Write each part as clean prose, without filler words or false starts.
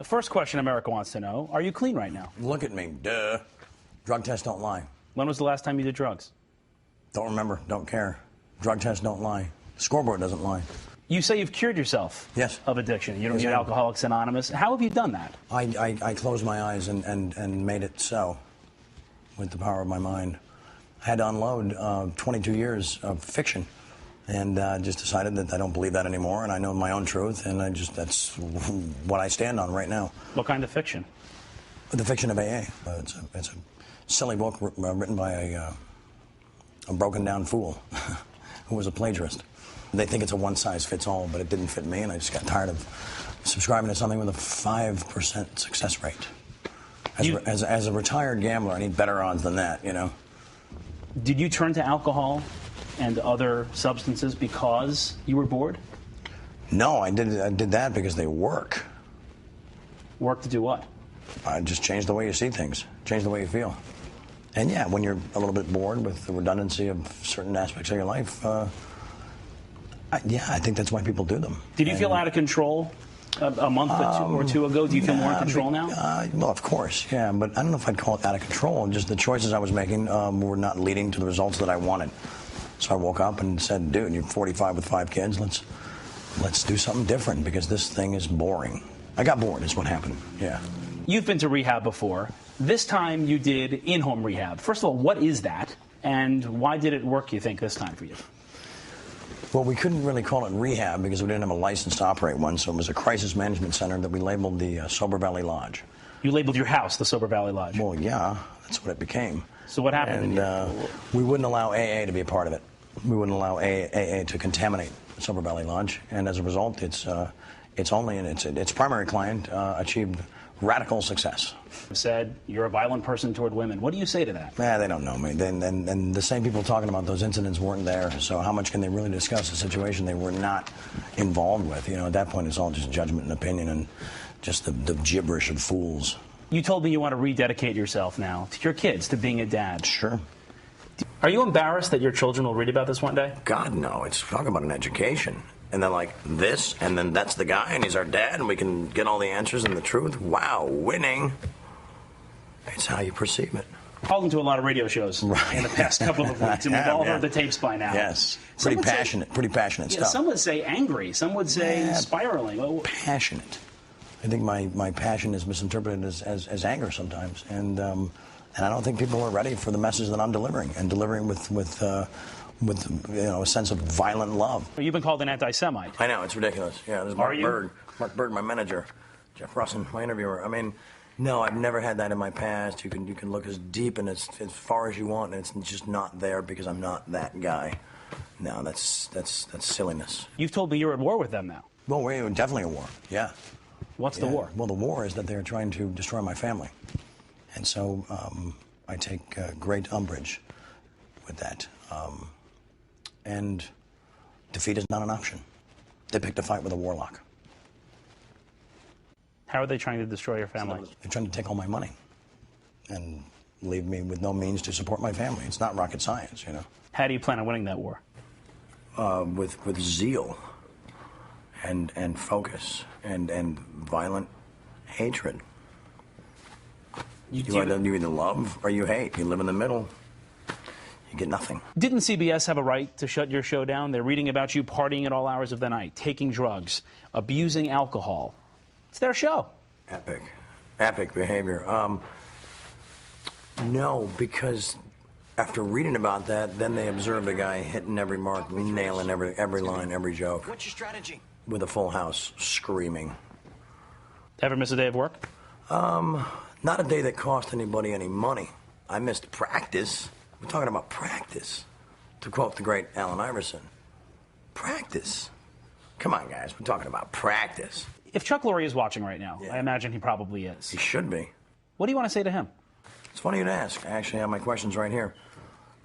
The first question America wants to know, are you clean right now? Look at me, duh. Drug tests don't lie. When was the last time you did drugs? Don't remember, don't care. Drug tests don't lie. The scoreboard doesn't lie. You say you've cured yourself of addiction. You don't need Alcoholics Anonymous. How have you done that? I closed my eyes and made it so with the power of my mind. I had to unload 22 years of fiction and just decided that I don't believe that anymore, and I know my own truth, and that's what I stand on right now. What kind of fiction? The fiction of AA. It's a silly book written by a broken-down fool who was a plagiarist. They think it's a one-size-fits-all, but it didn't fit me, and I just got tired of subscribing to something with a 5% success rate. As a retired gambler, I need better odds than that, you know. Did you turn to alcohol and other substances because you were bored? No, I did that because they work. Work to do what? Just change the way you see things, change the way you feel. And yeah, when you're a little bit bored with the redundancy of certain aspects of your life, I think that's why people do them. Did you feel out of control a month or two ago? Do you feel more in control now? Well, of course, yeah, but I don't know if I'd call it out of control. Just the choices I was making were not leading to the results that I wanted. So I woke up and said, dude, you're 45 with 5 kids. Let's do something different because this thing is boring. I got bored is what happened, yeah. You've been to rehab before. This time you did in-home rehab. First of all, what is that? And why did it work, you think, this time for you? Well, we couldn't really call it rehab because we didn't have a license to operate one, so it was a crisis management center that we labeled the Sober Valley Lodge. You labeled your house the Sober Valley Lodge? Well, yeah, that's what it became. So what happened? And we wouldn't allow AA to be a part of it. We wouldn't allow AA to contaminate Sober Valley Lodge, and as a result, its primary client achieved radical success. Said you're a violent person toward women. What do you say to that? They don't know me. And the same people talking about those incidents weren't there, so how much can they really discuss a situation they were not involved with? You know, at that point, it's all just judgment and opinion and just the gibberish of fools. You told me you want to rededicate yourself now to your kids, to being a dad. Sure. Are you embarrassed that your children will read about this one day? God, no. It's talking about an education. And they're like, this, and then that's the guy, and he's our dad, and we can get all the answers and the truth. Wow, winning. It's how you perceive it. Called into a lot of radio shows in the past couple of weeks, and we've all heard the tapes by now. Yes, pretty passionate stuff. Some would say angry, some would say spiraling. Passionate. I think my passion is misinterpreted as anger sometimes, and I don't think people are ready for the message that I'm delivering, and delivering with a sense of violent love. You've been called an anti-Semite. I know, it's ridiculous. Yeah, there's Mark Bird, my manager, Jeff Russin, my interviewer. I mean, no, I've never had that in my past. You can look as deep and as far as you want, and it's just not there because I'm not that guy. No, that's silliness. You've told me you're at war with them now. Well, we're definitely at war. Yeah. What's the war? Well, the war is that they're trying to destroy my family, and so I take great umbrage with that. And defeat is not an option. They picked a fight with a warlock. How are they trying to destroy your family? They're trying to take all my money and leave me with no means to support my family. It's not rocket science, you know. How do you plan on winning that war? With zeal and focus and violent hatred. You either love or you hate. You live in the middle. You get nothing. Didn't CBS have a right to shut your show down? They're reading about you partying at all hours of the night, taking drugs, abusing alcohol. It's their show. Epic behavior. No, because after reading about that, then they observed a guy hitting every mark, nailing every line, every joke. What's your strategy? With a full house, screaming. Ever miss a day of work? Not a day that cost anybody any money. I missed practice. We're talking about practice. To quote the great Allen Iverson, practice. Come on, guys, we're talking about practice. If Chuck Lorre is watching right now, I imagine he probably is. He should be. What do you want to say to him? It's funny you'd ask. I actually have my questions right here.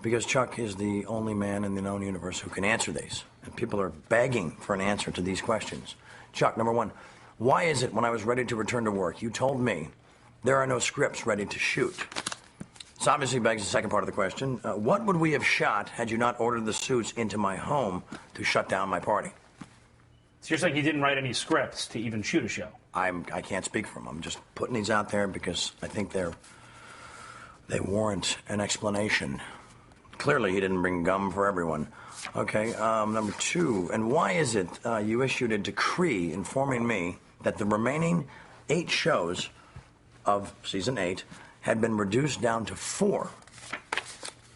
Because Chuck is the only man in the known universe who can answer these. And people are begging for an answer to these questions. Chuck, number one, why is it when I was ready to return to work, you told me there are no scripts ready to shoot? This obviously begs the second part of the question. What would we have shot had you not ordered the suits into my home to shut down my party? So you're saying he didn't write any scripts to even shoot a show? I can't speak for them. I'm just putting these out there because I think they warrant an explanation. Clearly, he didn't bring gum for everyone. Okay, number 2. And why is it you issued a decree informing me that the remaining 8 shows of season 8 had been reduced down to 4?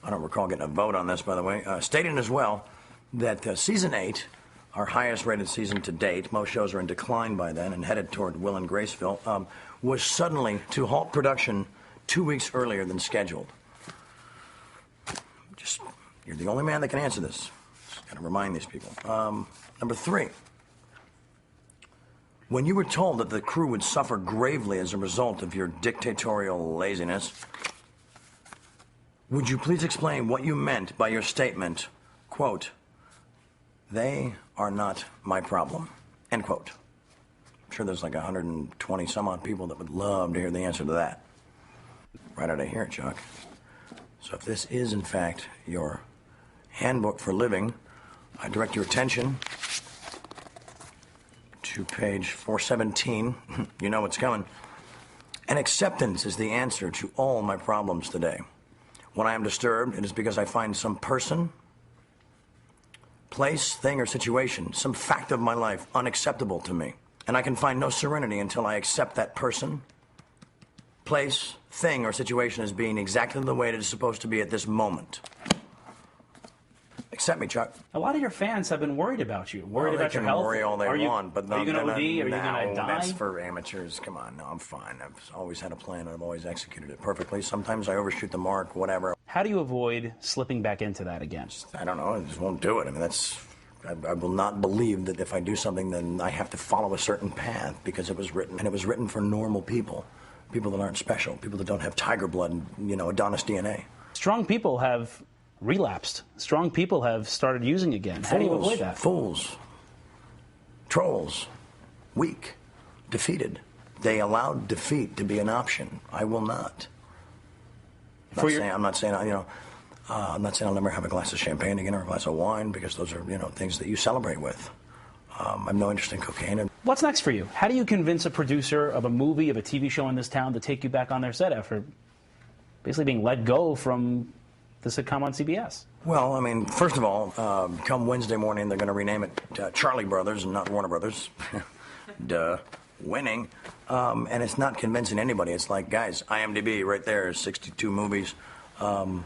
I don't recall getting a vote on this, by the way. Stating as well that season 8, our highest rated season to date, most shows are in decline by then and headed toward Will and Graceville, was suddenly to halt production 2 weeks earlier than scheduled. You're the only man that can answer this. Just got to remind these people. Number 3. When you were told that the crew would suffer gravely as a result of your dictatorial laziness, would you please explain what you meant by your statement, quote, "They are not my problem," end quote? I'm sure there's like 120 some odd people that would love to hear the answer to that. Right out of here, Chuck. So if this is, in fact, your handbook for living, I direct your attention to page 417. You know what's coming. And acceptance is the answer to all my problems today. When I am disturbed, it is because I find some person, place, thing, or situation, some fact of my life unacceptable to me. And I can find no serenity until I accept that person, place, thing, or situation as being exactly the way it is supposed to be at this moment. Accept me, Chuck. A lot of your fans have been worried about you, worried about your health. Worry all they want, but are you going to OD? Are you going to die? That's for amateurs. Come on, no, I'm fine. I've always had a plan, and I've always executed it perfectly. Sometimes I overshoot the mark, whatever. How do you avoid slipping back into that again? I don't know. I just won't do it. I mean, I will not believe that if I do something, then I have to follow a certain path because it was written, and it was written for normal people, people that aren't special, people that don't have tiger blood and, Adonis DNA. Strong people have relapsed. Strong people have started using again. How do you avoid that? Fools, trolls, weak, defeated. They allowed defeat to be an option. I will not. I'm not saying I'll never have a glass of champagne again or a glass of wine because those are things that you celebrate with. I have no interest in cocaine. What's next for you? How do you convince a producer of a movie, of a TV show in this town to take you back on their set after basically being let go from the sitcom on CBS? Well, I mean, first of all, come Wednesday morning, they're going to rename it Charlie Brothers and not Warner Brothers. Duh. Winning. And it's not convincing anybody. It's like, guys, IMDb right there, 62 movies, and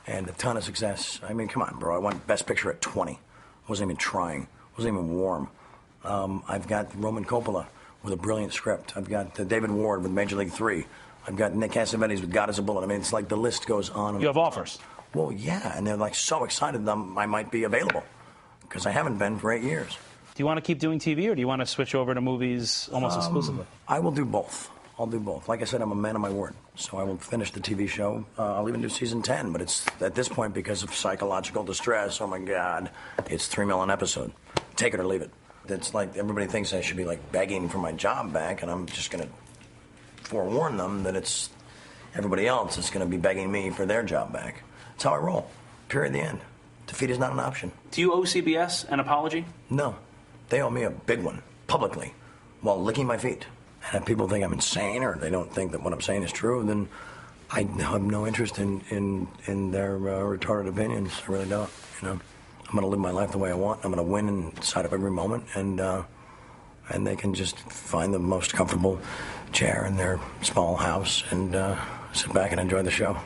a ton of success. I mean, come on, bro. I won Best Picture at 20. Wasn't even trying. Wasn't even warm. I've got Roman Coppola with a brilliant script. I've got David Ward with Major League 3. I've got Nick Cassavetes with God is a Bullet. I mean, it's like the list goes on. You have offers? Well, yeah, and they're like so excited that I might be available because I haven't been for 8 years. Do you want to keep doing TV, or do you want to switch over to movies almost exclusively? I will do both. I'll do both. Like I said, I'm a man of my word. So I will finish the TV show. I'll even do season 10, but it's at this point because of psychological distress. Oh, my God. It's $3 million an episode. Take it or leave it. It's like everybody thinks I should be like begging for my job back, and I'm just going to forewarn them that it's everybody else that's going to be begging me for their job back. That's how I roll. Period. The end. Defeat is not an option. Do you owe CBS an apology? No. They owe me a big one, publicly, while licking my feet. And if people think I'm insane or they don't think that what I'm saying is true, then I have no interest in their retarded opinions. I really don't. I'm going to live my life the way I want. I'm going to win inside of every moment, and they can just find the most comfortable chair in their small house and sit back and enjoy the show.